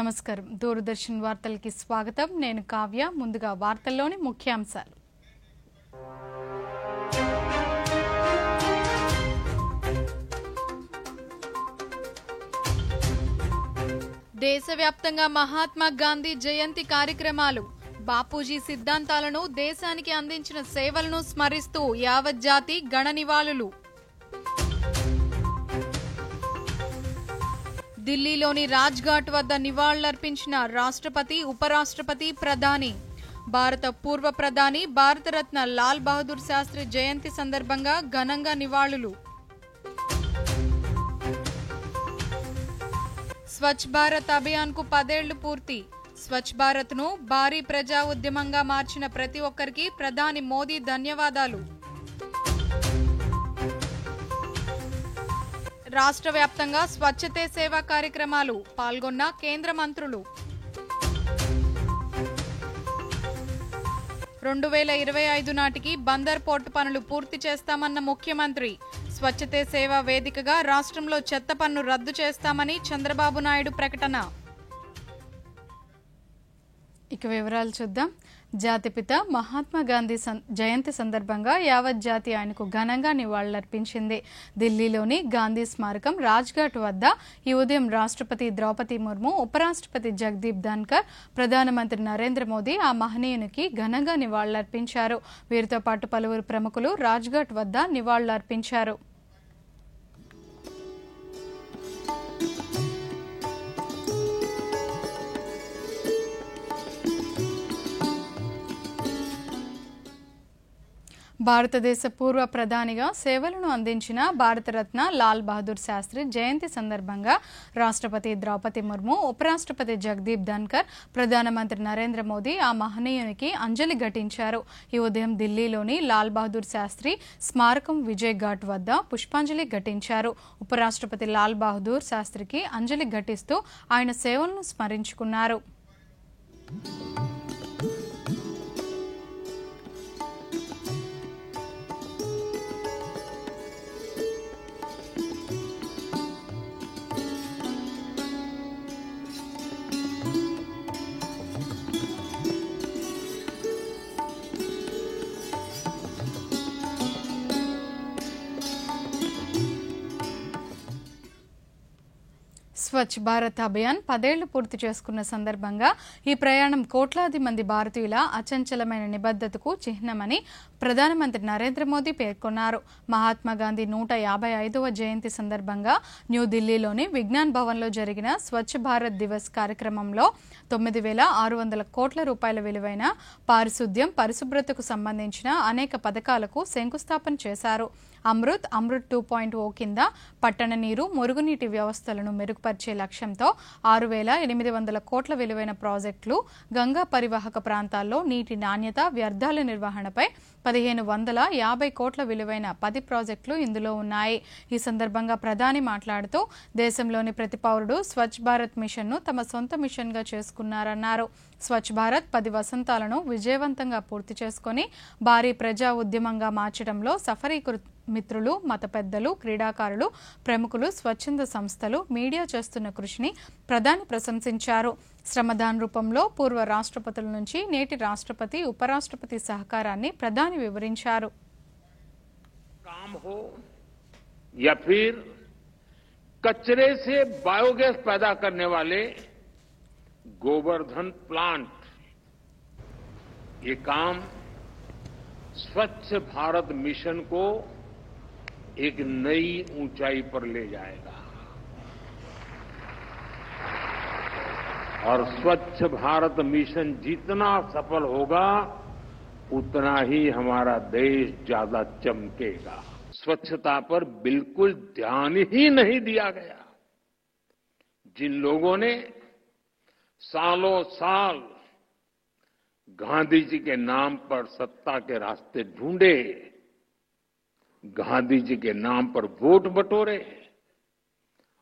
నమస్కారం. దూరదర్శన్ వార్తలకి స్వాగతం. నేను కావ్య. ముందుగా వార్తల్లోని ముఖ్యాంశాలు. దేశవ్యాప్తంగా మహాత్మా గాంధీ జయంతి కార్యక్రమాలు. బాపూజీ సిద్ధాంతాలను దేశానికి అందించిన సేవలను స్మరిస్తూ యావత్ జాతి గణ నివాళులు. ఢిల్లీలోని రాజ్ఘాట్ వద్ద నివాళులర్పించిన రాష్ట్రపతి, ఉపరాష్ట్రపతి, ప్రధాని. భారత పూర్వ ప్రధాని భారతరత్న లాల్ బహదూర్ శాస్త్రి జయంతి సందర్భంగా ఘనంగా నివాళులు. స్వచ్ఛ భారత్ అభియాన్ కు 10 ఏళ్లు పూర్తి. స్వచ్ఛ భారత్ ను భారీ ప్రజా ఉద్యమంగా మార్చిన ప్రతి ఒక్కరికి ప్రధాని మోదీ ధన్యవాదాలు. రాష్ట్ర వ్యాప్తంగా స్వచ్ఛతే సేవా కార్యక్రమాలు. పాల్గొన్న కేంద్ర మంత్రులు. 2025 నాటికి బందర్ పోర్టు పనులు పూర్తి చేస్తామన్న ముఖ్యమంత్రి. స్వచ్ఛతే సేవా వేదికగా రాష్ట్రంలో చెత్త పన్ను రద్దు చేస్తామని చంద్రబాబు నాయుడు ప్రకటన. ఇక వివరాలు చూద్దాం. జాతిపిత మహాత్మా గాంధీ జయంతి సందర్భంగా యావత్ జాతి ఆయనకు ఘనంగా నివాళులర్పించింది. ఢిల్లీలోని గాంధీ స్మారకం రాజ్ఘాట్ వద్ద ఈ ఉదయం రాష్ట్రపతి ద్రౌపది ముర్ము, ఉపరాష్ట్రపతి జగదీప్ ధన్కర్, ప్రధానమంత్రి నరేంద్ర మోదీ ఆ మహనీయునికి ఘనంగా నివాళులర్పించారు. వీరితో పాటు పలువురు ప్రముఖులు రాజ్ఘాట్ వద్ద నివాళులర్పించారు. భారతదేశ పూర్వ ప్రధానిగా సేవలను అందించిన భారతరత్న లాల్ బహదూర్ శాస్త్రి జయంతి సందర్భంగా రాష్ట్రపతి ద్రౌపది ముర్ము, ఉపరాష్ట్రపతి జగదీప్ ధన్కర్, ప్రధానమంత్రి నరేంద్ర మోదీ ఆ మహనీయునికి అంజలి ఘటించారు. ఈ ఉదయం ఢిల్లీలోని లాల్ బహదూర్ శాస్త్రి స్మారకం విజయ్ ఘాట్ వద్ద పుష్పాంజలి ఘటించారు. ఉపరాష్ట్రపతి లాల్ బహదూర్ శాస్త్రికి అంజలి ఘటిస్తూ ఆయన సేవలను స్మరించుకున్నారు. స్వచ్ఛ భారత్ అభియాన్ 10 ఏళ్లు పూర్తి చేసుకున్న సందర్భంగా ఈ ప్రయాణం కోట్లాది మంది భారతీయుల అచంచలమైన నిబద్ధతకు చిహ్నమని ప్రధానమంత్రి నరేంద్ర మోదీ పేర్కొన్నారు. మహాత్మా గాంధీ 155వ జయంతి సందర్భంగా న్యూఢిల్లీలోని విజ్ఞాన్ భవన్లో జరిగిన స్వచ్ఛ భారత్ దివస్ కార్యక్రమంలో 9,600 కోట్ల రూపాయల విలువైన పారిశుద్ధ్యం, పరిశుభ్రతకు సంబంధించిన అనేక పథకాలకు శంకుస్థాపన చేశారు. అమృత్ 2.0 కింద పట్టణ నీరు, మురుగునీటి వ్యవస్థలను మెరుగుపరిచే లక్ష్యంతో 6,800 కోట్ల విలువైన ప్రాజెక్టులు, గంగా పరివాహక ప్రాంతాల్లో నీటి నాణ్యత, వ్యర్థాల నిర్వహణపై 1,550 కోట్ల విలువైన 10 ప్రాజెక్టులు ఇందులో ఉన్నాయి. ఈ సందర్భంగా ప్రధాని మాట్లాడుతూ దేశంలోని ప్రతి పౌరుడు స్వచ్ఛ భారత్ మిషన్ను తమ సొంత మిషన్గా చేసుకున్నారన్నారు. స్వచ్ఛ భారత్ 10 వసంతాలను విజయవంతంగా పూర్తి చేసుకుని భారీ ప్రజా ఉద్యమంగా మార్చడంలో సఫరీకృత మిత్రులు, మత పెద్దలు, క్రీడాకారులు, ప్రముఖులు, స్వచ్ఛంద సంస్థలు, మీడియా చేస్తున్న కృషిని ప్రధాని ప్రశంసించారు. శ్రమదాన్ రూపంలో పూర్వ రాష్ట్రపతుల నుంచి నేటి రాష్ట్రపతి, ఉపరాష్ట్రపతి సహకారాన్ని ప్రధాని వివరించారు. काम हो या फिर कचरे से बायोगैस पैदा करने वाले गोवर्धन प्लांट, ये काम स्वच्छ भारत मिशन को एक नई ऊंचाई पर ले जाएगा और स्वच्छ भारत मिशन जितना सफल होगा उतना ही हमारा देश ज्यादा चमकेगा. स्वच्छता पर बिल्कुल ध्यान ही नहीं दिया गया. जिन लोगों ने सालों साल गांधी जी के नाम पर सत्ता के रास्ते ढूंढे, गांधी जी के नाम पर वोट बटोरे,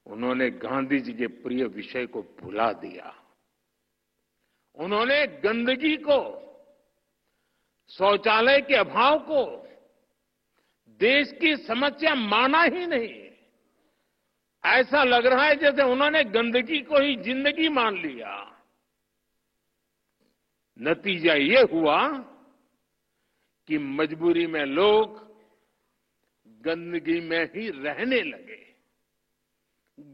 उन्होंने गांधी जी के प्रिय विषय को भुला दिया. उन्होंने गंदगी को, शौचालय के अभाव को देश की समस्या माना ही नहीं. ऐसा लग रहा है जैसे उन्होंने गंदगी को ही जिंदगी मान लिया। नतीजा ये हुआ कि मजबूरी में लोग गंदगी में ही रहने लगे।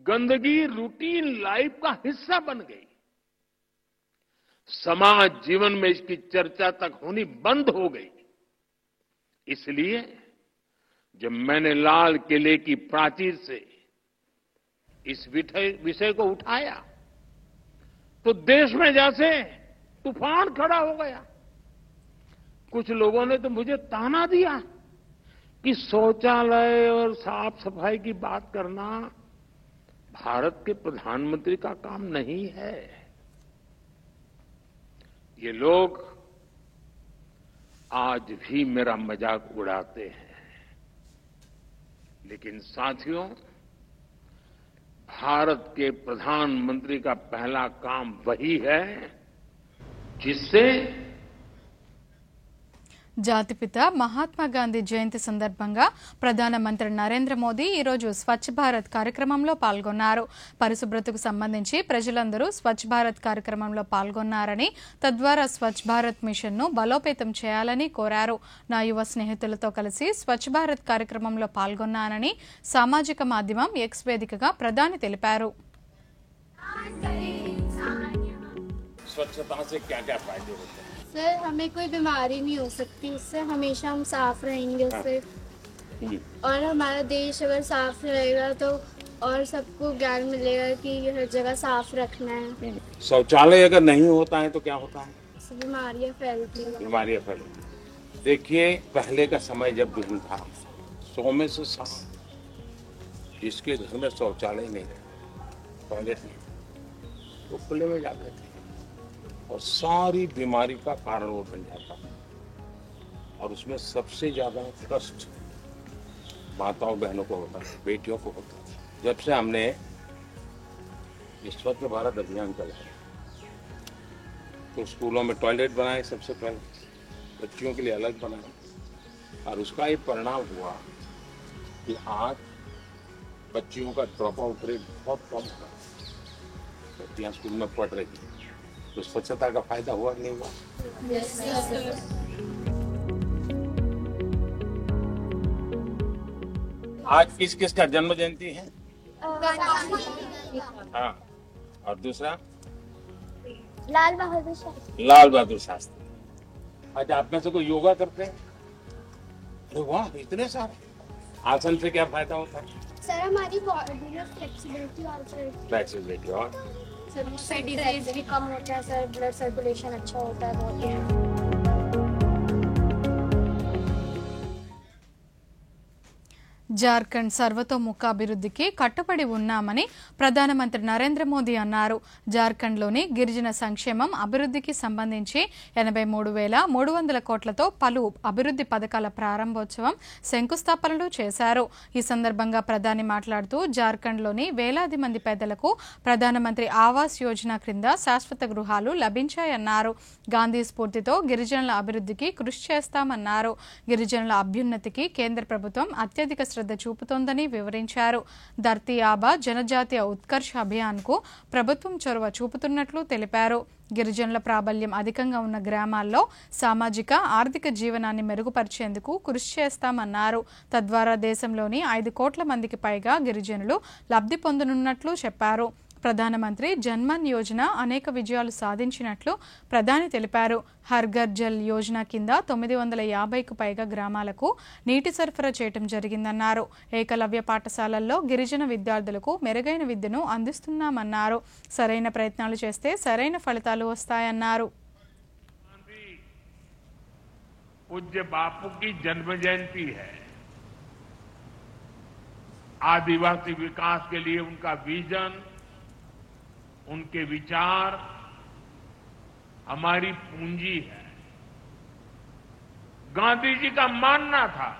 गंदगी रूटीन लाइफ का हिस्सा बन गई। समाज जीवन में इसकी चर्चा तक होनी बंद हो गई। इसलिए जब मैंने लाल किले की प्राचीर से इस विषय को उठाया तो देश में जैसे तूफान खड़ा हो गया। कुछ लोगों ने तो मुझे ताना दिया कि शौचालय और साफ सफाई की बात करना भारत के प्रधानमंत्री का काम नहीं है। ये लोग आज भी मेरा मजाक उड़ाते हैं, लेकिन साथियों, भारत के प्रधानमंत्री का पहला काम वही है जिससे జాతిపిత మహాత్మా గాంధీ జయంతి సందర్భంగా ప్రధానమంత్రి నరేంద్ర మోదీ ఈరోజు స్వచ్ఛ భారత్ కార్యక్రమంలో పాల్గొన్నారు. పరిశుభ్రతకు సంబంధించి ప్రజలందరూ స్వచ్ఛ భారత్ కార్యక్రమంలో పాల్గొన్నారని, తద్వారా స్వచ్ఛ భారత్ మిషన్ ను బలోపేతం చేయాలని కోరారు. నా యువ స్నేహితులతో కలిసి స్వచ్ఛ భారత్ కార్యక్రమంలో పాల్గొన్నానని సామాజిక మాధ్యమం ఎక్స్ వేదికగా ప్రధాని తెలిపారు. स्वच्छता से क्या क्या फायदे होते हैं? सर, हमें कोई बीमारी नहीं हो सकती इससे, हमेशा हम साफ रहेंगे उससे। और हमारा देश अगर साफ रहेगा तो और सबको ज्ञान मिलेगा कि हर जगह साफ रखना है। शौचालय अगर नहीं होता है तो क्या होता है? बीमारियां फैलती हैं। बीमारियां फैलती। देखिए, पहले का समय जब बिल्कुल था 100 में से 100 जिसके घर में शौचालय नहीं था, टॉयलेट नहीं था, वो खुले में जाते थे और सारी बीमारी का कारण वो बन जाता। और उसमें सबसे ज्यादा कष्ट माताओं बहनों को होता है, बेटियों को होता है। जब से हमने ये स्वच्छ भारत अभियान चलाया तो स्कूलों में टॉयलेट बनाए, सबसे पहले बच्चियों के लिए अलग बनाए, और उसका ये परिणाम हुआ कि आज बच्चियों का ड्रॉप आउट रेट बहुत कम था। बच्चियां स्कूल में पढ़ रही हैं, तो स्वच्छता का फायदा हुआ कि नहीं हुआ? आज किस किस का जन्म जयंती है? हाँ, और दूसरा लाल बहादुर शास्त्री। लाल बहादुर शास्त्री। आज आप में से कोई योगा करते हैं? अरे वाह, इतने सारे। आसन से क्या फायदा होता है? सर, हमारी बॉडी में फ्लेक्सिबिलिटी फ्लेक्सिबिलिटी और सर भी कम होता है सर, ब्लड सर्कुलेशन अच्छा होता है बहुत। జార్ఖండ్ సర్వతోముఖాభివృద్ధికి కట్టుబడి ఉన్నామని ప్రధానమంత్రి నరేంద్ర మోదీ అన్నారు. జార్ఖండ్లోని గిరిజన సంక్షేమం అభివృద్ధికి సంబంధించి 83,300 కోట్లతో పలు అభివృద్ధి పథకాల ప్రారంభోత్సవం, శంకుస్థాపనలు చేశారు. ఈ సందర్భంగా ప్రధాని మాట్లాడుతూ జార్ఖండ్లోని వేలాది మంది పేదలకు ప్రధానమంత్రి ఆవాస్ యోజన క్రింద శాశ్వత గృహాలు లభించాయన్నారు. గాంధీ స్ఫూర్తితో గిరిజనుల అభివృద్ధికి కృషి చేస్తామన్నారు. గిరిజనుల అభ్యున్నతికి కేంద్ర ప్రభుత్వం అత్యధిక శ్రద్ధ చూపుతోందని వివరించారు. ధర్తీ ఆబా జనజాతీయ ఉత్కర్ష్ అభియాన్ కు ప్రభుత్వం చొరవ చూపుతున్నట్లు తెలిపారు. గిరిజనుల ప్రాబల్యం అధికంగా ఉన్న గ్రామాల్లో సామాజిక, ఆర్థిక జీవనాన్ని మెరుగుపరిచేందుకు కృషి చేస్తామన్నారు. తద్వారా దేశంలోని 5 కోట్ల మందికి పైగా గిరిజనులు లబ్ధి పొందనున్నట్లు చెప్పారు. ప్రధానమంత్రి జన్మన్ యోజన అనేక విజయాలు సాధించినట్లు ప్రధాని తెలిపారు. హర్ ఘర్ జల్ యోజన కింద 950కు పైగా గ్రామాలకు నీటి సరఫరా చేయడం జరిగిందన్నారు. ఏకలవ్య పాఠశాలల్లో గిరిజన విద్యార్థులకు మెరుగైన విద్యను అందిస్తున్నామన్నారు. సరైన ప్రయత్నాలు చేస్తే సరైన ఫలితాలు వస్తాయన్నారు. पूज्य बापू की जन्म जयंती है। आदिवासी विकास के लिए उनका विजन, उनके विचार हमारी पूंजी है। गांधी जी का मानना था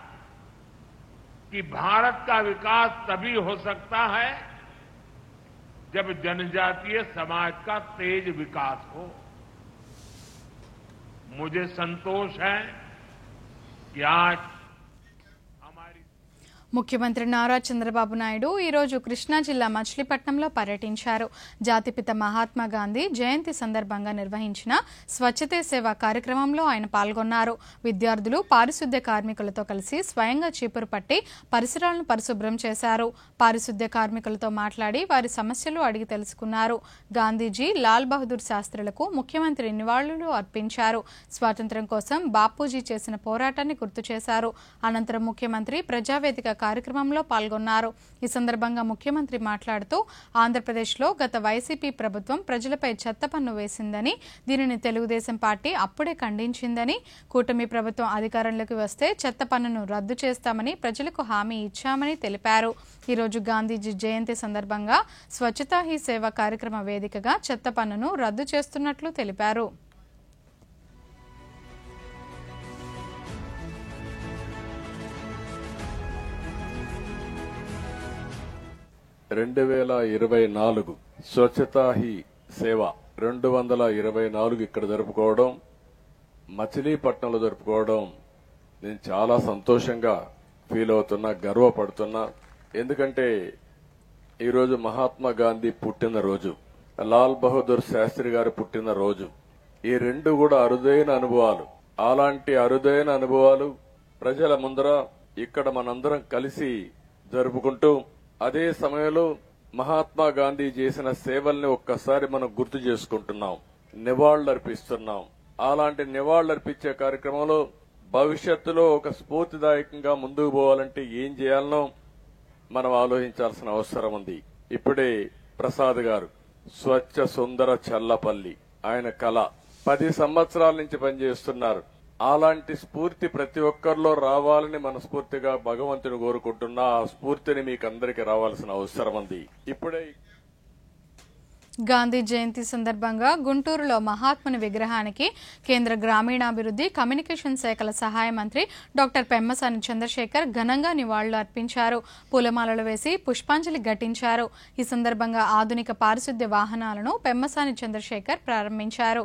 कि भारत का विकास तभी हो सकता है जब जनजातीय समाज का तेज विकास हो। मुझे संतोष है कि आज ముఖ్యమంత్రి నారా చంద్రబాబు నాయుడు ఈరోజు కృష్ణా జిల్లా మచిలీపట్నంలో పర్యటించారు. జాతిపిత మహాత్మా గాంధీ జయంతి సందర్భంగా నిర్వహించిన స్వచ్ఛతే సేవ కార్యక్రమంలో ఆయన పాల్గొన్నారు. విద్యార్థులు పారిశుద్ధ్య కార్మికులతో కలిసి స్వయంగా చీపురు పట్టి పరిసరాలను పరిశుభ్రం చేశారు. పారిశుద్ధ్య కార్మికులతో మాట్లాడి వారి సమస్యలు అడిగి తెలుసుకున్నారు. గాంధీజీ, లాల్ బహదూర్ శాస్త్రులకు ముఖ్యమంత్రి నివాళులు అర్పించారు. స్వాతంత్ర్యం కోసం బాపూజీ చేసిన పోరాటాన్ని గుర్తు చేశారు. అనంతరం ముఖ్యమంత్రి ప్రజావేదిక కార్యక్రమంలో పాల్గొన్నారు. ఈ సందర్భంగా ముఖ్యమంత్రి మాట్లాడుతూ ఆంధ్రప్రదేశ్లో గత వైసీపీ ప్రభుత్వం ప్రజలపై చెత్త పన్ను వేసిందని, దీనిని తెలుగుదేశం పార్టీ అప్పుడే ఖండించిందని, కూటమి ప్రభుత్వం అధికారంలోకి వస్తే చెత్త పన్నును రద్దు చేస్తామని ప్రజలకు హామీ ఇచ్చామని తెలిపారు. ఈరోజు గాంధీజీ జయంతి సందర్భంగా స్వచ్ఛతా హీ సేవ కార్యక్రమ వేదికగా చెత్త పన్నును రద్దు చేస్తున్నట్లు తెలిపారు. 2024 స్వచ్ఛతా హీ సేవ 224 ఇక్కడ జరుపుకోవడం, మచిలీపట్నంలో జరుపుకోవడం నేను చాలా సంతోషంగా ఫీల్ అవుతున్నా, గర్వపడుతున్నా. ఎందుకంటే ఈరోజు మహాత్మా గాంధీ పుట్టినరోజు, లాల్ బహదూర్ శాస్త్రి గారు పుట్టినరోజు. ఈ రెండు కూడా అరుదైన అనుభవాలు. అలాంటి అరుదైన అనుభవాలు ప్రజల ముందర ఇక్కడ మనందరం కలిసి జరుపుకుంటూ, అదే సమయంలో మహాత్మా గాంధీ చేసిన సేవల్ని ఒక్కసారి మనం గుర్తు చేసుకుంటున్నాం, నివాళులర్పిస్తున్నాం. అలాంటి నివాళులర్పించే కార్యక్రమంలో భవిష్యత్తులో ఒక స్ఫూర్తిదాయకంగా ముందుకు పోవాలంటే ఏం చేయాలనో మనం ఆలోచించాల్సిన అవసరం ఉంది. ఇప్పుడే ప్రసాద్ గారు స్వచ్ఛ సుందర చల్లపల్లి ఆయన కళ 10 సంవత్సరాల నుంచి పనిచేస్తున్నారు. అలాంటి స్ఫూర్తి ప్రతి ఒక్కరిలో రావాలని మనస్ఫూర్తిగా భగవంతుని కోరుకుంటున్నా. ఆ స్ఫూర్తిని మీకు అందరికీ రావాల్సిన అవసరం ఉంది. ఇప్పుడే గాంధీ జయంతి సందర్భంగా గుంటూరులో మహాత్ముని విగ్రహానికి కేంద్ర గ్రామీణాభివృద్ధి, కమ్యూనికేషన్ శాఖల సహాయ మంత్రి డాక్టర్ పెమ్మసాని చంద్రశేఖర్ ఘనంగా నివాళులు అర్పించారు. పూలమాలలు వేసి పుష్పాంజలి ఘటించారు. ఈ సందర్భంగా ఆధునిక పారిశుద్ధ్య వాహనాలను పెమ్మసాని చంద్రశేఖర్ ప్రారంభించారు.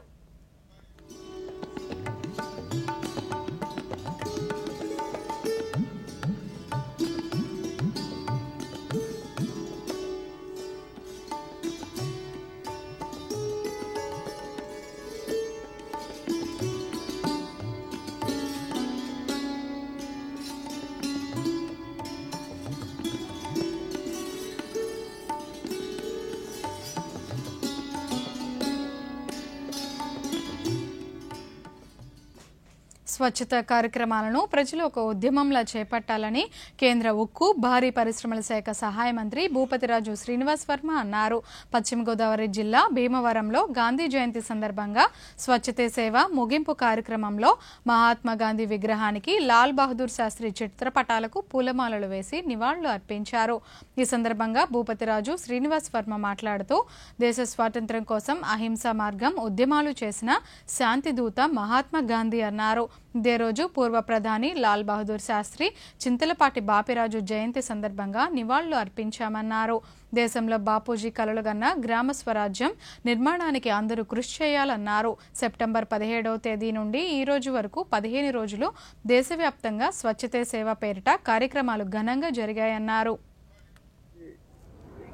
స్వచ్ఛత కార్యక్రమాలను ప్రజలు ఒక ఉద్యమంలా చేపట్టాలని కేంద్ర ఉక్కు, భారీ పరిశ్రమల శాఖ సహాయ మంత్రి భూపతిరాజు శ్రీనివాస్ వర్మ అన్నారు. పశ్చిమ గోదావరి జిల్లా భీమవరంలో గాంధీ జయంతి సందర్భంగా స్వచ్ఛతే సేవ ముగింపు కార్యక్రమంలో మహాత్మా గాంధీ విగ్రహానికి, లాల్ బహదూర్ శాస్త్రి చిత్రపటాలకు పూలమాలలు వేసి నివాళులు అర్పించారు. ఈ సందర్భంగా భూపతిరాజు శ్రీనివాస్ వర్మ మాట్లాడుతూ దేశ స్వాతంత్ర్యం కోసం అహింసా మార్గం ఉద్యమాలు చేసిన శాంతి దూత మహాత్మా గాంధీ అన్నారు. ఇదే రోజు పూర్వ ప్రధాని లాల్ బహదూర్ శాస్త్రి, చింతలపాటి బాపిరాజు జయంతి సందర్భంగా నివాళులు అర్పించామన్నారు. దేశంలో బాపూజీ కలలుగన్న గ్రామ స్వరాజ్యం నిర్మాణానికి అందరూ కృషి చేయాలన్నారు. సెప్టెంబర్ 17వ తేదీ నుండి ఈ రోజు వరకు 15 రోజులు దేశవ్యాప్తంగా స్వచ్ఛతే సేవ పేరిట కార్యక్రమాలు ఘనంగా జరిగాయన్నారు.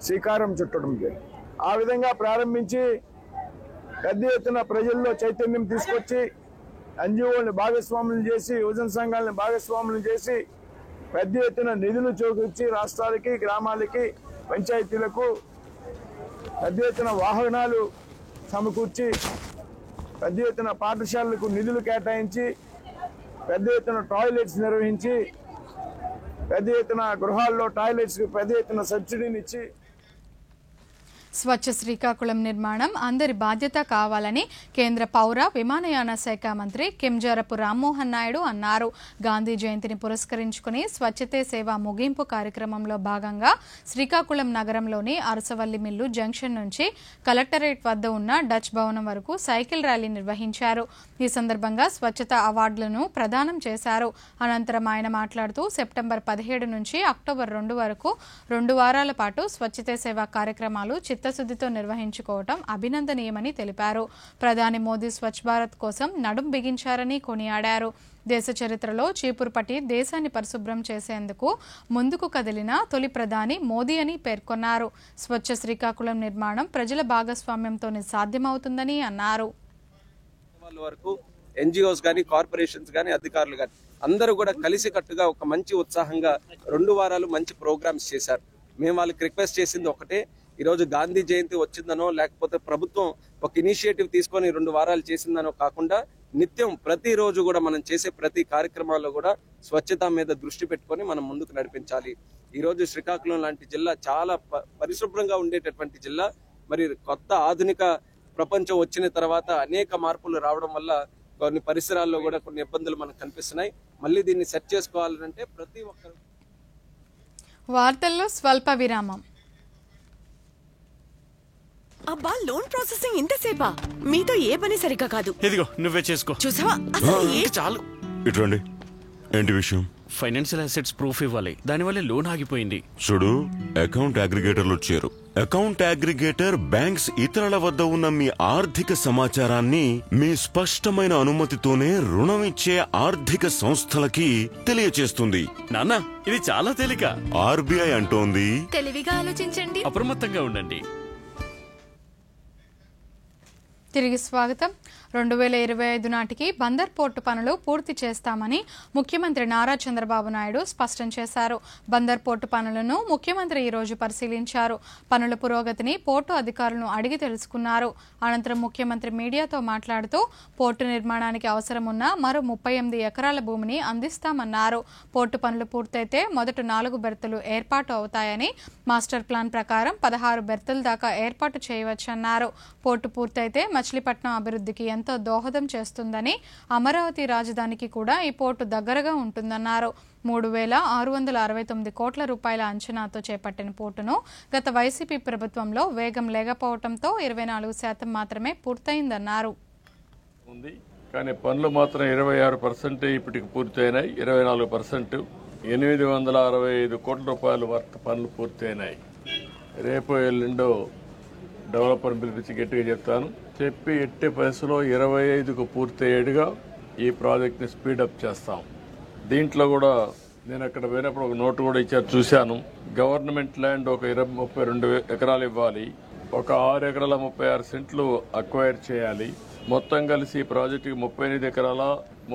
శ్రీకారం చుట్టడం ఆ విధంగా ప్రారంభించి పెద్ద ఎత్తున ప్రజల్లో చైతన్యం తీసుకొచ్చి ఎన్జిఓల్ని భాగస్వాములను చేసి, యువజన సంఘాలను భాగస్వాములను చేసి పెద్ద ఎత్తున నిధులు చూపించి రాష్ట్రాలకి, గ్రామాలకి, పంచాయతీలకు పెద్ద ఎత్తున వాహనాలు సమకూర్చి, పెద్ద ఎత్తున పాఠశాలలకు నిధులు కేటాయించి, పెద్ద ఎత్తున టాయిలెట్స్ నిర్వహించి, పెద్ద ఎత్తున గృహాల్లో టాయిలెట్స్కి పెద్ద ఎత్తున సబ్సిడీని ఇచ్చి స్వచ్ఛ శ్రీకాకుళం నిర్మాణం అందరి బాధ్యత కావాలని కేంద్ర పౌర విమానయాన శాఖ మంత్రి కింజరాపు రామ్మోహన్ నాయుడు అన్నారు. గాంధీ జయంతిని పురస్కరించుకుని స్వచ్ఛతే సేవ ముగింపు కార్యక్రమంలో భాగంగా శ్రీకాకుళం నగరంలోని అరసవల్లి మిల్లు జంక్షన్ నుంచి కలెక్టరేట్ వద్ద ఉన్న డచ్ భవనం వరకు సైకిల్ ర్యాలీ నిర్వహించారు. ఈ సందర్భంగా స్వచ్ఛత అవార్డులను ప్రదానం చేశారు. అనంతరం ఆయన మాట్లాడుతూ సెప్టెంబర్ 17 నుంచి అక్టోబర్ 2 వరకు 2 వారాల పాటు స్వచ్ఛతే సేవ కార్యక్రమాలు చిత్తూరు చిత్తశుద్ధితో నిర్వహించుకోవటం అభినందనీయమని తెలిపారు. ప్రధాని మోదీ స్వచ్ఛ భారత్ కోసం నడుం బిగించారని కొనియాడారు. దేశ చరిత్రలో చీపురుపట్టి దేశాన్ని పరిశుభ్రం చేసేందుకు ముందుకు కదిలిన తొలి ప్రధాని మోదీ అని పేర్కొన్నారు. స్వచ్ఛ శ్రీకాకుళం నిర్మాణం ప్రజల భాగస్వామ్యంతోనే సాధ్యమవుతుందని అన్నారు. వరకు ఎన్జిఓస్ కానీ, కార్పొరేషన్స్ కానీ, అధికారులు కానీ అందరూ కూడా కలిసికట్టుగా ఒక మంచి ఉత్సాహంగా 2 వారాలు మంచి ప్రోగ్రామ్స్ చేశారు. మేము వాళ్ళకి రిక్వెస్ట్ చేసింది ఒకటే, ఈరోజు గాంధీ జయంతి వచ్చిందనో లేకపోతే ప్రభుత్వం ఒక ఇనిషియేటివ్ తీసుకొని 2 వారాలు చేసిందనో కాకుండా నిత్యం ప్రతిరోజు కూడా మనం చేసే ప్రతి కార్యక్రమాల్లో కూడా స్వచ్ఛత మీద దృష్టి పెట్టుకొని మనం ముందుకు నడిపించాలి. ఈరోజు శ్రీకాకుళం లాంటి జిల్లా చాలా పరిశుభ్రంగా ఉండేటటువంటి జిల్లా. మరి కొత్త ఆధునిక ప్రపంచం వచ్చిన తర్వాత అనేక మార్పులు రావడం వల్ల కొన్ని పరిసరాల్లో కూడా కొన్ని ఇబ్బందులు మనకు కనిపిస్తున్నాయి. మళ్ళీ దీన్ని సెట్ చేసుకోవాలంటే ప్రతి ఒక్కరు. వార్తల్లో స్వల్ప విరామం. అబ్బా, లోన్ ప్రాసెసింగ్ ఇంతసేపా? మీతో ఏ పని సరిగ్గా కాదు. ఇదిగో నువ్వే చేసుకో. చూసావా, చాలు. ఇట్రండి. ఏంటి విషయం? ఫైనాన్షియల్ అసెట్స్ ప్రూఫ్ ఇవ్వాలి, దానివల్ల లోన్ ఆగిపోయింది. చూడు, అకౌంట్ అగ్రిగేటర్లు వచ్చారు. అకౌంట్ అగ్రిగేటర్ బ్యాంక్స్ ఇతరుల వద్ద ఉన్న మీ ఆర్థిక సమాచారాన్ని మీ స్పష్టమైన అనుమతితోనే రుణం ఇచ్చే ఆర్థిక సంస్థలకి తెలియచేస్తుంది. నాన్న, ఇది చాలా తేలిక. ఆర్బీఐ అంటోంది, తెలివిగా ఆలోచించండి, అప్రమత్తంగా ఉండండి. తిరిగి స్వాగతం. 2025 నాటికి బందర్ పోర్టు పనులు పూర్తి చేస్తామని ముఖ్యమంత్రి నారా చంద్రబాబు నాయుడు స్పష్టం చేశారు. బందర్ పోర్టు పనులను ముఖ్యమంత్రి ఈరోజు పరిశీలించారు. పనుల పురోగతిని పోర్టు అధికారులను అడిగి తెలుసుకున్నారు. అనంతరం ముఖ్యమంత్రి మీడియాతో మాట్లాడుతూ పోర్టు నిర్మాణానికి అవసరం ఉన్న మరో 38 ఎకరాల భూమిని అందిస్తామన్నారు. పోర్టు పనులు పూర్తయితే మొదట 4 బెర్తులు ఏర్పాటు అవుతాయని, మాస్టర్ ప్లాన్ ప్రకారం 16 బెర్తుల దాకా ఏర్పాటు చేయవచ్చన్నారు. పోర్టు పూర్తయితే మచిలీపట్నం అభివృద్ధికి ఎంతో దోహదం చేస్తుందని, అమరావతి రాజధానికి కూడా ఈ పోర్టు దగ్గరగా ఉంటుందన్నారు. 3,669 కోట్ల రూపాయల అంచనాతో చేపట్టిన పోర్టును గత వైసీపీ ప్రభుత్వంలో వేగం లేకపోవడంతో 24% మాత్రమే పూర్తయిందన్నారు. కానీ పనులు మాత్రం 26% ఇప్పటికి పూర్తయినాయి. 24% 865 కోట్ల రూపాయల వరకు పనులు పూర్తయినాయి. రేపు ఎల్లుండో డెవలపర్ పిలిపించి గట్టిగా చెప్తాను. చెప్పి ఎట్టి పరిస్థితుల్లో 25కు పూర్తయ్యేట్టుగా ఈ ప్రాజెక్ట్ని స్పీడప్ చేస్తాం. దీంట్లో కూడా నేను అక్కడ పోయినప్పుడు ఒక నోటు కూడా ఇచ్చారు, చూశాను. గవర్నమెంట్ ల్యాండ్ ఒక 32 ఎకరాలు ఇవ్వాలి, ఒక 6 ఎకరాల 36 సెంట్లు అక్వైర్ చేయాలి. మొత్తం కలిసి ఈ ప్రాజెక్టుకి 38 ఎకరాల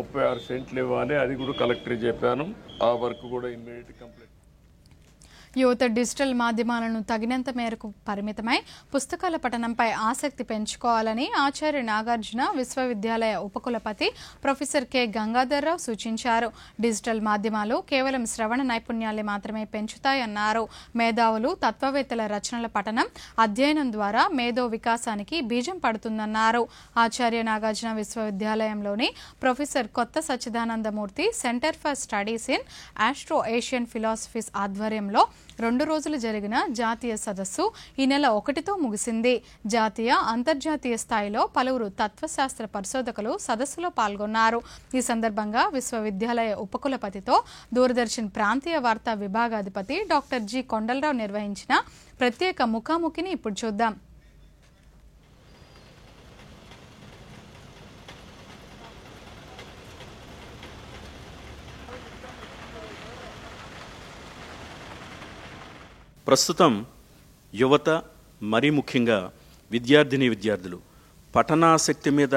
36 సెంట్లు ఇవ్వాలి. అది కూడా కలెక్టర్ చెప్పాను. ఆ వర్క్ కూడా ఇమ్మీడియట్ కంప్లీట్. యువత డిజిటల్ మాధ్యమాలను తగినంత మేరకు పరిమితమై పుస్తకాల పఠనంపై ఆసక్తి పెంచుకోవాలని ఆచార్య నాగార్జున విశ్వవిద్యాలయ ఉపకులపతి ప్రొఫెసర్ కె గంగాధర్రావు సూచించారు. డిజిటల్ మాధ్యమాలు కేవలం శ్రవణ నైపుణ్యాలే మాత్రమే పెంచుతాయన్నారు. మేధావులు, తత్వవేత్తల రచనల పఠనం, అధ్యయనం ద్వారా మేధో వికాసానికి బీజం పడుతుందన్నారు. ఆచార్య నాగార్జున విశ్వవిద్యాలయంలోని professor Kotha Sachchidanandamurthy centre for studies in astro Asian philosophies ఆధ్వర్యంలో 2 రోజులు జరిగిన జాతీయ సదస్సు ఈ నెల 1తో ముగిసింది. జాతీయ, అంతర్జాతీయ స్థాయిలో పలువురు తత్వశాస్త్ర పరిశోధకులు సదస్సులో పాల్గొన్నారు. ఈ సందర్భంగా విశ్వవిద్యాలయ ఉపకులపతితో దూరదర్శన్ ప్రాంతీయ వార్తా విభాగాధిపతి డాక్టర్ జి కొండలరావు నిర్వహించిన ప్రత్యేక ముఖాముఖిని ఇప్పుడు చూద్దాం. ప్రస్తుతం యువత, మరీ ముఖ్యంగా విద్యార్థులు పఠనాసక్తి మీద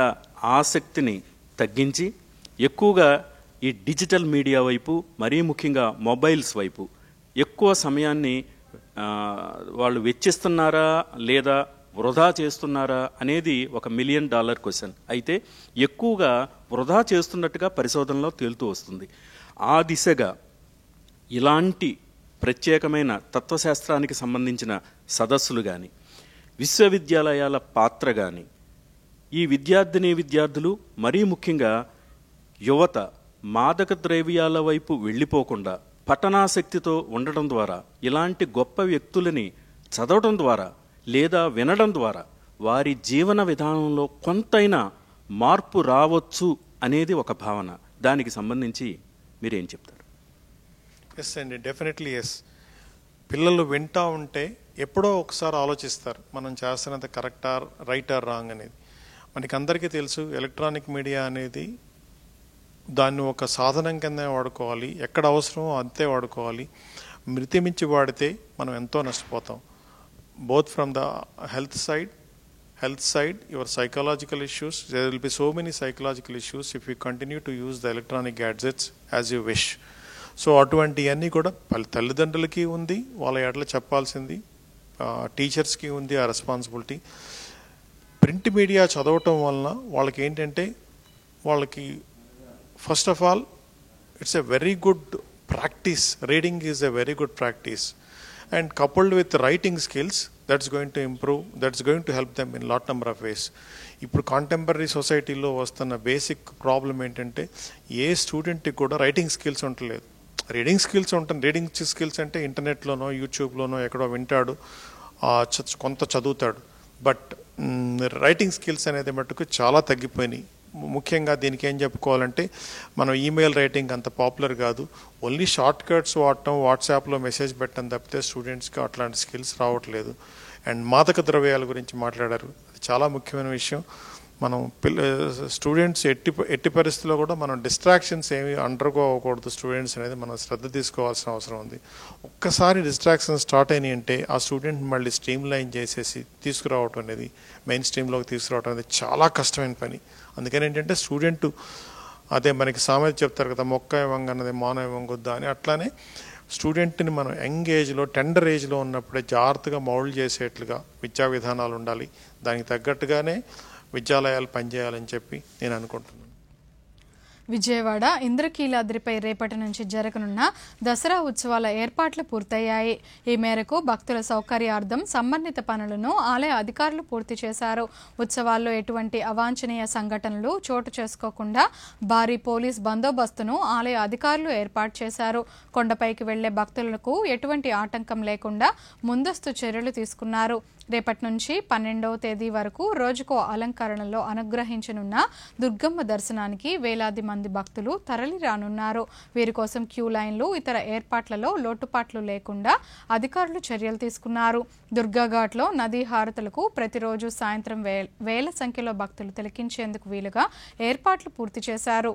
ఆసక్తిని తగ్గించి ఎక్కువగా ఈ డిజిటల్ మీడియా వైపు, మరీ ముఖ్యంగా మొబైల్స్ వైపు ఎక్కువ సమయాన్ని వాళ్ళు వెచ్చిస్తున్నారా లేదా వృధా చేస్తున్నారా అనేది ఒక $1 మిలియన్ క్వశ్చన్. అయితే ఎక్కువగా వృధా చేస్తున్నట్టుగా పరిశోధనలో తేలుతూ వస్తుంది. ఆ దిశగా ఇలాంటి ప్రత్యేకమైన తత్వశాస్త్రానికి సంబంధించిన సదస్సులు కానీ, విశ్వవిద్యాలయాల పాత్ర కానీ, ఈ విద్యార్థులు మరీ ముఖ్యంగా యువత మాదక ద్రవ్యాల వైపు వెళ్ళిపోకుండా పఠనాసక్తితో ఉండడం ద్వారా, ఇలాంటి గొప్ప వ్యక్తులని చదవడం ద్వారా లేదా వినడం ద్వారా వారి జీవన విధానంలో కొంతైనా మార్పు రావచ్చు అనేది ఒక భావన. దానికి సంబంధించి మీరేం చెప్తారు? ఎస్ అండి, డెఫినెట్లీ ఎస్. పిల్లలు వింటూ ఉంటే ఎప్పుడో ఒకసారి ఆలోచిస్తారు మనం చేస్తున్నది correct or right are wrong అనేది. మనకి అందరికీ తెలుసు ఎలక్ట్రానిక్ మీడియా అనేది దాన్ని ఒక సాధనం కింద వాడుకోవాలి, ఎక్కడ అవసరమో అంతే వాడుకోవాలి. మితిమించి వాడితే మనం ఎంతో నష్టపోతాం. Both from the health side, your psychological issues, there will be so many psychological issues if you continue to use the electronic gadgets as you wish. So అటువంటివన్నీ కూడా తల్లిదండ్రులకి ఉంది, వాళ్ళ ఎట్లా చెప్పాల్సింది, టీచర్స్కి ఉంది ఆ రెస్పాన్సిబిలిటీ. ప్రింట్ మీడియా చదవటం వలన వాళ్ళకి ఏంటంటే వాళ్ళకి first of all it's a very good practice. Reading is a very good practice and coupled with writing skills, that's going to improve, that's going to help them in lot number of ways. ఇప్పుడు contemporary సొసైటీలో వస్తున్న basic problem ఏంటంటే ఏ స్టూడెంట్కి కూడా writing skills ఉండలేదు. Reading skills అంటే ఇంటర్నెట్లోనో యూట్యూబ్లోనో ఎక్కడో వింటాడు, కొంత చదువుతాడు. బట్ రైటింగ్ స్కిల్స్ అనేది మటుకు చాలా తగ్గిపోయినాయి. ముఖ్యంగా దీనికి ఏం చెప్పుకోవాలంటే మనం ఈమెయిల్ రైటింగ్ అంత పాపులర్ కాదు. ఓన్లీ షార్ట్ కట్స్ వాడటం, వాట్సాప్లో మెసేజ్ పెట్టడం తప్పితే స్టూడెంట్స్కి అట్లాంటి స్కిల్స్ రావట్లేదు. అండ్ మాదక ద్రవ్యాల గురించి మాట్లాడారు, అది చాలా ముఖ్యమైన విషయం. మనం స్టూడెంట్స్ ఎట్టి పరిస్థితుల్లో కూడా మనం డిస్ట్రాక్షన్స్ ఏమి అండర్గో అవ్వకూడదు. స్టూడెంట్స్ అనేది మనం శ్రద్ధ తీసుకోవాల్సిన అవసరం ఉంది. ఒక్కసారి డిస్ట్రాక్షన్స్ స్టార్ట్ అయినాయి అంటే ఆ స్టూడెంట్ మళ్ళీ స్ట్రీమ్ లైన్ చేసేసి తీసుకురావటం అనేది, మెయిన్ స్ట్రీమ్లోకి తీసుకురావటం అనేది చాలా కష్టమైన పని. అందుకని ఏంటంటే స్టూడెంట్ అదే మనకి సామెత చెప్తారు కదా, మొక్క ఇవ్వంగన్నది మానవ ఇవ్వంగొద్దా అని. అట్లానే స్టూడెంట్ని మనం యంగ్ ఏజ్లో, టెండర్ ఏజ్లో ఉన్నప్పుడే జాగ్రత్తగా మౌల్డ్ చేసేట్లుగా విద్యా విధానాలు ఉండాలి. దానికి తగ్గట్టుగానే విద్యాలయాలు పనిచేయాలని చెప్పి నేను అనుకుంటున్నాను. విజయవాడ ఇంద్రకీలాద్రిపై రేపటి నుంచి జరగనున్న దసరా ఉత్సవాల ఏర్పాట్లు పూర్తయ్యాయి. ఈ మేరకు భక్తుల సౌకర్యార్థం సంబంధిత పనులను ఆలయ అధికారులు పూర్తి చేశారు. ఉత్సవాల్లో ఎటువంటి అవాంఛనీయ సంఘటనలు చోటు చేసుకోకుండా భారీ పోలీస్ బందోబస్తును ఆలయ అధికారులు ఏర్పాటు చేశారు. కొండపైకి వెళ్లే భక్తులకు ఎటువంటి ఆటంకం లేకుండా ముందస్తు చర్యలు తీసుకున్నారు. రేపటి నుంచి 12వ తేదీ వరకు రోజుకో అలంకరణలో అనుగ్రహించనున్న దుర్గమ్మ దర్శనానికి వేలాది మంది భక్తులు తరలి రానున్నారు. వీరి కోసం క్యూ లైన్లు, ఇతర ఏర్పాట్లలో లోటుపాట్లు లేకుండా అధికారులు చర్యలు తీసుకున్నారు. దుర్గాఘాట్లో నదీ హారతులకు ప్రతిరోజు సాయంత్రం వేల సంఖ్యలో భక్తులు తిలకించేందుకు వీలుగా ఏర్పాట్లు పూర్తి చేశారు.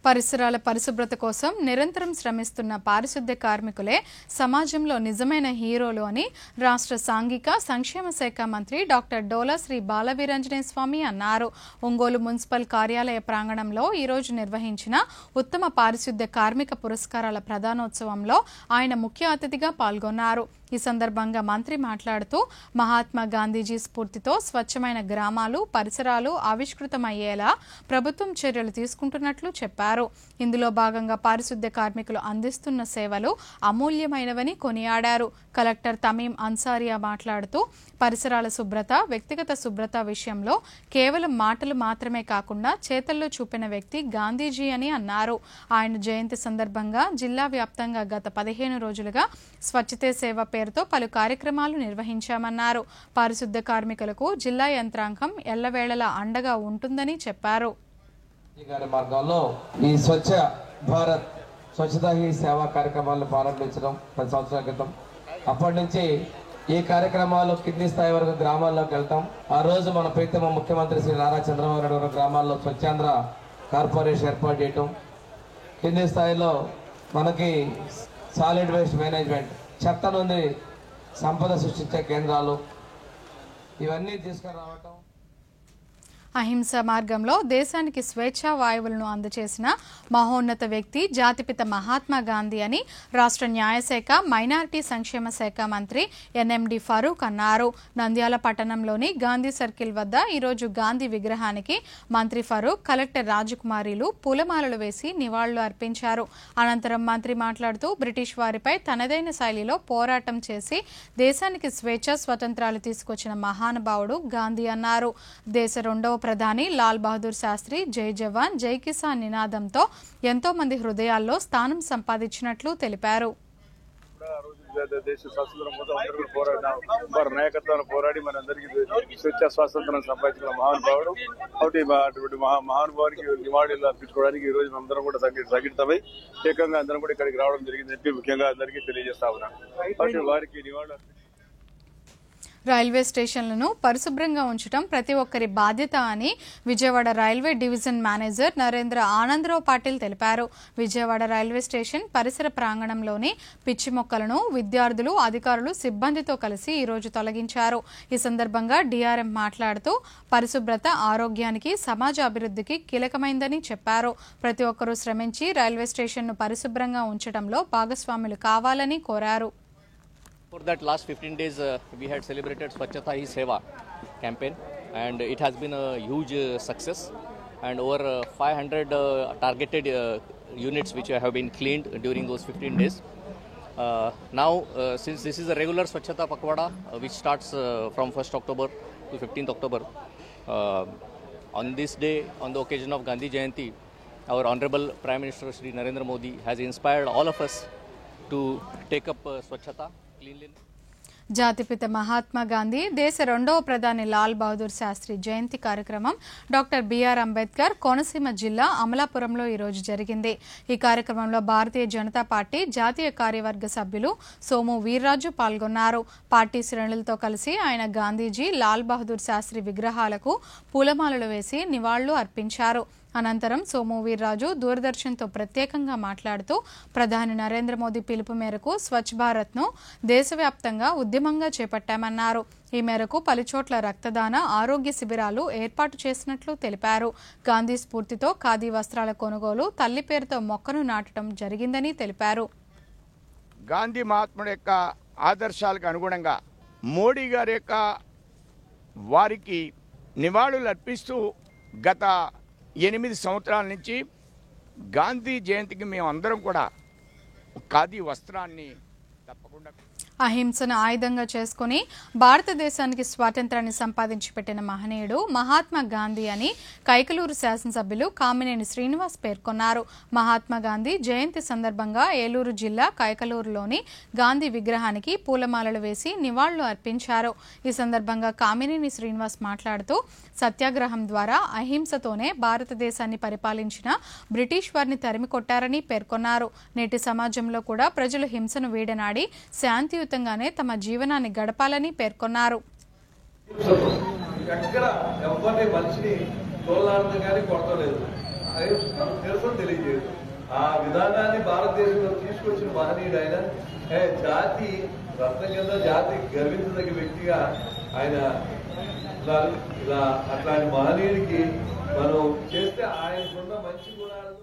పరిసరాల పరిశుభ్రత కోసం నిరంతరం శ్రమిస్తున్న పారిశుద్ధ్య కార్మికులే సమాజంలో నిజమైన హీరోలు అని రాష్ట్ర సాంఘిక సంక్షేమ శాఖ మంత్రి డాక్టర్ డోలా శ్రీ బాలవీరాంజనేయ స్వామి అన్నారు. ఒంగోలు మున్సిపల్ కార్యాలయ ప్రాంగణంలో ఈరోజు నిర్వహించిన ఉత్తమ పారిశుద్ధ్య కార్మిక పురస్కారాల ప్రధానోత్సవంలో ఆయన ముఖ్య అతిథిగా పాల్గొన్నారు. ఈ సందర్భంగా మంత్రి మాట్లాడుతూ మహాత్మా గాంధీజీ స్ఫూర్తితో స్వచ్ఛమైన గ్రామాలు, పరిసరాలు ఆవిష్కృతమయ్యేలా ప్రభుత్వం చర్యలు తీసుకుంటున్నట్లు చెప్పారు. ఇందులో భాగంగా పారిశుద్ధ్య కార్మికులు అందిస్తున్న సేవలు అమూల్యమైనవని కొనియాడారు. కలెక్టర్ తమీం అన్సారియా మాట్లాడుతూ పరిసరాల శుభ్రత, వ్యక్తిగత శుభ్రత విషయంలో కేవలం మాటలు మాత్రమే కాకుండా చేతల్లో చూపిన వ్యక్తి గాంధీజీ అని అన్నారు. ఆయన జయంతి సందర్భంగా జిల్లా వ్యాప్తంగా గత 15 రోజులుగా స్వచ్ఛతే సేవ పేరుతో పలు కార్యక్రమాలు నిర్వహించామన్నారు. పారిశుద్ధ్య కార్మికులకు జిల్లా యంత్రాంగం ఎల్లవేళలా అండగా ఉంటుందని చెప్పారు. మార్గంలో ఈ స్వచ్ఛ భారత్ స్వచ్ఛతా హీ సేవా కార్యక్రమాలను ప్రారంభించడం 10 సంవత్సరాల క్రితం. అప్పటి నుంచి ఈ కార్యక్రమాలు కింది స్థాయి వరకు గ్రామాల్లోకి వెళ్తాం. ఆ రోజు మన ప్రీతమ ముఖ్యమంత్రి శ్రీ నారా చంద్రబాబు నాయుడు గారు గ్రామాల్లో స్వచ్ఛాంధ్ర కార్పొరేషన్ ఏర్పాటు చేయటం, కింది స్థాయిలో మనకి సాలిడ్ వేస్ట్ మేనేజ్మెంట్, చెత్త నుండి సంపద సృష్టించే కేంద్రాలు, ఇవన్నీ తీసుకురావటం. అహింస మార్గంలో దేశానికి స్వేచ్ఛా వాయువులను అందజేసిన మహోన్నత వ్యక్తి జాతిపిత మహాత్మా గాంధీ అని రాష్ట్ర న్యాయశాఖ, మైనారిటీ సంక్షేమ శాఖ మంత్రి ఎన్ఎండి ఫరూక్ అన్నారు. నంద్యాల పట్టణంలోని గాంధీ సర్కిల్ వద్ద ఈరోజు గాంధీ విగ్రహానికి మంత్రి ఫరూక్, కలెక్టర్ రాజకుమారిలు పూలమాలలు వేసి నివాళులు అర్పించారు. అనంతరం మంత్రి మాట్లాడుతూ బ్రిటిష్ వారిపై తనదైన శైలిలో పోరాటం చేసి దేశానికి స్వేచ్ఛ, స్వతంత్రాలు తీసుకొచ్చిన మహానుభావుడు గాంధీ అన్నారు. దేశ రెండవ ప్రధాని లాల్ బహదూర్ శాస్త్రి జై జవాన్ జై కిసాన్ నినాదంతో ఎంతో మంది హృదయాల్లో స్థానం సంపాదించినట్లు తెలిపారు. దేశ స్వాతంత్రం కోసం అందరూ కూడా పోరాడినాం. వారి నాయకత్వాన్ని పోరాడి మనందరికీ స్వేచ్ఛ స్వాతంత్రం సంపాదించిన మహానుభావుడు. కాబట్టి అటువంటి మహానుభావునికి నివాళులు అర్పించుకోవడానికి ఈ రోజు అందరం కూడా సంఘటితమై ఏకంగా అందరం కూడా ఇక్కడికి రావడం జరిగింది చెప్పి ముఖ్యంగా అందరికీ తెలియజేస్తా ఉన్నాం. కాబట్టి వారికి నివాళులు రైల్వే స్టేషన్లను పరిశుభ్రంగా ఉంచడం ప్రతి ఒక్కరి బాధ్యత అని Vijayawada railway division manager Narendra Anandarao Patil తెలిపారు. విజయవాడ రైల్వే స్టేషన్ పరిసర ప్రాంగణంలోని పిచ్చి మొక్కలను విద్యార్థులు, అధికారులు, సిబ్బందితో కలిసి ఈ రోజు తొలగించారు. ఈ సందర్భంగా డీఆర్ఎం మాట్లాడుతూ పరిశుభ్రత ఆరోగ్యానికి, సమాజ అభివృద్ధికి కీలకమైందని చెప్పారు. ప్రతి ఒక్కరూ శ్రమించి రైల్వే స్టేషన్ను పరిశుభ్రంగా ఉంచడంలో భాగస్వాములు కావాలని కోరారు. For that last 15 days we had celebrated Swachhata Hi Seva campaign and it has been a huge success and over 500 targeted units which have been cleaned during those 15 days. Now since this is a regular Swachhata Pakwada which starts from 1st October to 15th October, on this day, on the occasion of Gandhi Jayanti, our Honorable Prime Minister Shri Narendra Modi has inspired all of us to take up Swachhata. జాతిపిత మహాత్మా గాంధీ, దేశ రెండవ ప్రధాని లాల్ బహదూర్ శాస్త్రి జయంతి కార్యక్రమం doctor BR Ambedkar Konaseema జిల్లా అమలాపురంలో ఈరోజు జరిగింది. ఈ కార్యక్రమంలో భారతీయ జనతా పార్టీ జాతీయ కార్యవర్గ సభ్యులు సోము వీర్రాజు పాల్గొన్నారు. పార్టీ శ్రేణులతో కలిసి ఆయన గాంధీజీ, లాల్ బహదూర్ శాస్త్రి విగ్రహాలకు పూలమాలలు వేసి నివాళులు అర్పించారు. అనంతరం సోము వీర్రాజు దూరదర్శన్తో ప్రత్యేకంగా మాట్లాడుతూ ప్రధాని నరేంద్ర మోదీ పిలుపు మేరకు స్వచ్ఛ భారత్ను దేశవ్యాప్తంగా ఉద్యమంగా చేపట్టామన్నారు. ఈ మేరకు పలుచోట్ల రక్తదాన, ఆరోగ్య శిబిరాలు ఏర్పాటు చేసినట్లు తెలిపారు. గాంధీ స్ఫూర్తితో ఖాదీ వస్త్రాల కొనుగోలు, తల్లి పేరుతో మొక్కను నాటడం జరిగిందని తెలిపారు. గాంధీ మహాత్ముడి యొక్క ఆదర్శాలకు అనుగుణంగా మోడీ గారి యొక్క వారికి నివాళులు అర్పిస్తూ గత 8 సంవత్సరాల నుంచి గాంధీ జయంతికి మేము అందరం కూడా ఖాదీ వస్త్రాన్ని తప్పకుండా అహింసను ఆయుధంగా చేసుకుని భారతదేశానికి స్వాతంత్రాన్ని సంపాదించి పెట్టిన మహనీయుడు మహాత్మా గాంధీ అని కైకలూరు శాసనసభ్యులు కామినేని శ్రీనివాస్ పేర్కొన్నారు. మహాత్మా గాంధీ జయంతి సందర్భంగా ఏలూరు జిల్లా కైకలూరులోని గాంధీ విగ్రహానికి పూలమాలలు వేసి నివాళులు అర్పించారు. ఈ సందర్భంగా కామినేని శ్రీనివాస్ మాట్లాడుతూ సత్యాగ్రహం ద్వారా అహింసతోనే భారతదేశాన్ని పరిపాలించిన బ్రిటిష్ వారిని తరిమికొట్టారని పేర్కొన్నారు. నేటి సమాజంలో కూడా ప్రజలు హింసను వీడనాడి శాంతియుతంగానే తమ జీవనాన్ని గడపాలని పేర్కొన్నారు. ఎక్కడ ఎవరిని మనిషిని తోలాడడం కానీ కొడతలేదు, నిరసన తెలియజేయదు. ఆ విధానాన్ని భారతదేశంలో తీసుకొచ్చిన మహనీయుడు ఆయన. జాతి రత్న కింద జాతి గర్వించదగ్గ వ్యక్తిగా ఆయన ఇలా అట్లాంటి మహనీయుడికి మనం చేస్తే ఆయనకున్న మంచి గుణాలు.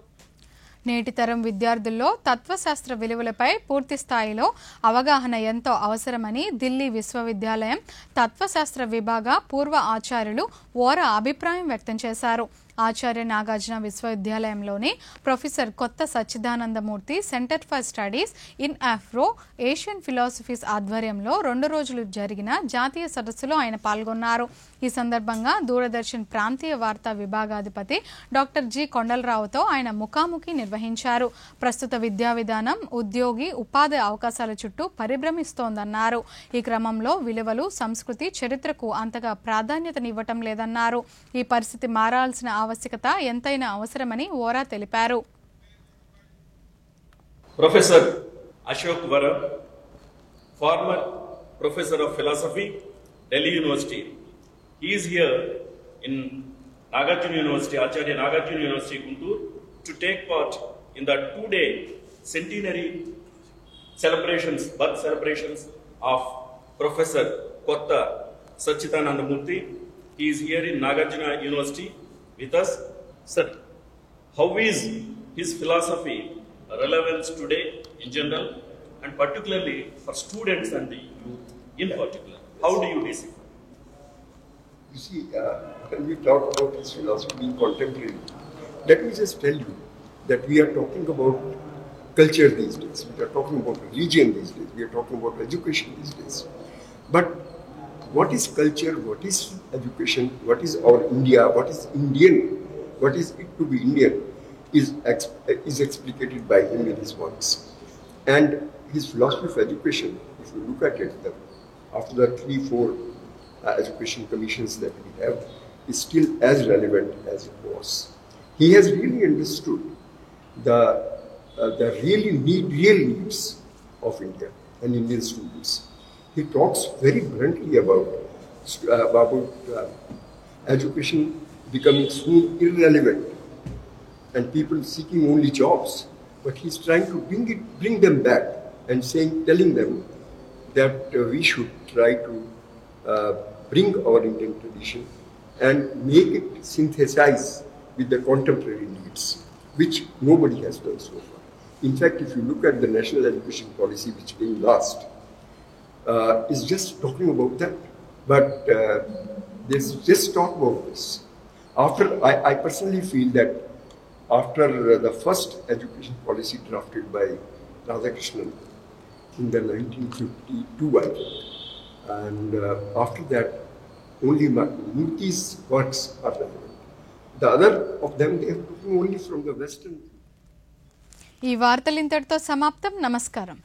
నేటి తరం విద్యార్థుల్లో తత్వశాస్త్ర విలువలపై పూర్తి స్థాయిలో అవగాహన ఎంతో అవసరమని ఢిల్లీ విశ్వవిద్యాలయం తత్వశాస్త్ర విభాగ పూర్వ ఆచార్యులు ఓరా అభిప్రాయం వ్యక్తం చేశారు. ఆచార్య నాగార్జున విశ్వవిద్యాలయంలోని professor Kotha Sachchidanandamurthy centre for studies in Afro Asian philosophies ఆధ్వర్యంలో 2 రోజులు జరిగిన జాతీయ సదస్సులో ఆయన పాల్గొన్నారు. ఈ సందర్భంగా దూరదర్శన్ ప్రాంతీయ వార్తా విభాగాధిపతి డాక్టర్ జి కొండలరావుతో ఆయన ముఖాముఖి నిర్వహించారు. ప్రస్తుత విద్యా విధానం ఉద్యోగి, ఉపాధి అవకాశాల చుట్టూ పరిభ్రమిస్తోందన్నారు. ఈ క్రమంలో విలువలు, సంస్కృతి, చరిత్రకు అంతగా ప్రాధాన్యతనివ్వటం లేదన్నారు. ఈ పరిస్థితి మారాల్సిన ఆవశ్యకత ఎంతైనా అవసరమని ఓరా తెలిపారు. Professor Ashok Vohra, former professor of philosophy, Delhi university. He is here in Nagarjuna University, Acharya Nagarjuna University, Guntur, to take part in the 2-day centenary celebrations, birth celebrations of Professor Kotta Sachidanandamurthy. He is here in Nagarjuna University with us. Sir, how is his philosophy relevance today in general and particularly for students and the youth in particular? How do you see? You see, when we talk about his philosophy being contemporary, let me just tell you that we are talking about culture these days, we are talking about religion these days, we are talking about education these days. But what is culture, what is education, what is our India, what is Indian, what is it to be Indian is explicated by him in his works. And his philosophy of education if you look at it, after the 3-4 education commissions that we have, is still as relevant as it was. He has really understood the real needs of India and Indian students. He talks very bluntly about education becoming soon irrelevant and people seeking only jobs. But he's trying to bring them back and telling them that we should try to bring our Indian tradition and make it synthesize with the contemporary needs, which nobody has done so far. In fact, if you look at the national education policy which came last, it's just talking about that. But there's just talk about this. I personally feel that after the first education policy drafted by Radhakrishnan in the 1952, I think, and after that, only Murthy's works are relevant. The other of them, they are looking only from the Western. ఈ వార్తలు ఇంతటితో సమాప్తం. నమస్కారం.